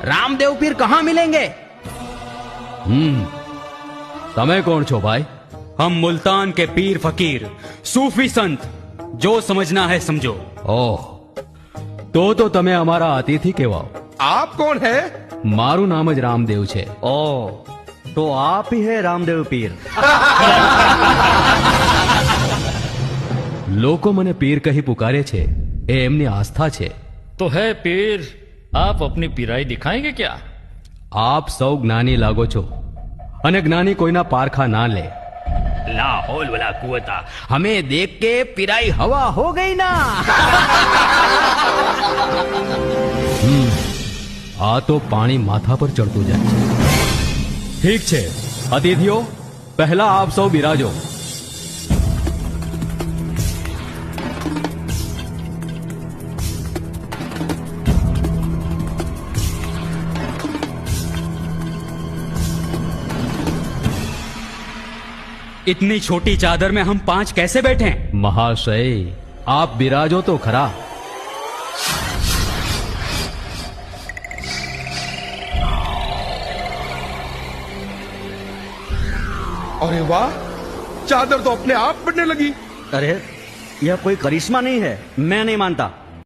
रामदेव पीर कहाँ मिलेंगे? તમે કોણ છો ભાઈ? हम मुल्तान के पीर फकीर सूफी संत, जो समझना है समझो। ઓહ, તો તમે અમારા અતિથિ કહેવાઓ। आप कौन है? મારું નામ જ રામદેવ છે। ओ, तो आप ही है रामदेव पीर। લોકો મને પીર કહી પુકારે છે, એ એમની આસ્થા છે। तो है पीर, आप अपनी पीराई दिखाएंगे क्या? આપ સૌ જ્ઞાની લાગો છો, અને જ્ઞાની કોઈના પારખા ના લે। ला हौल वला कुवता, हमें देख के पिराई हवा हो गई ना। આ તો પાણી માથા પર ચડતું જાય છે। ઠીક છે અતિથિઓ, પહેલા આપ સૌ બિરાજો। इतनी छोटी चादर में हम 5 कैसे बैठे? મહાશય, આપ બિરાજો તો ખરા। अरे वाह, चादर तो अपने आप बढ़ने लगी। अरे, यह कोई करिश्मा नहीं है, मैं नहीं मानता।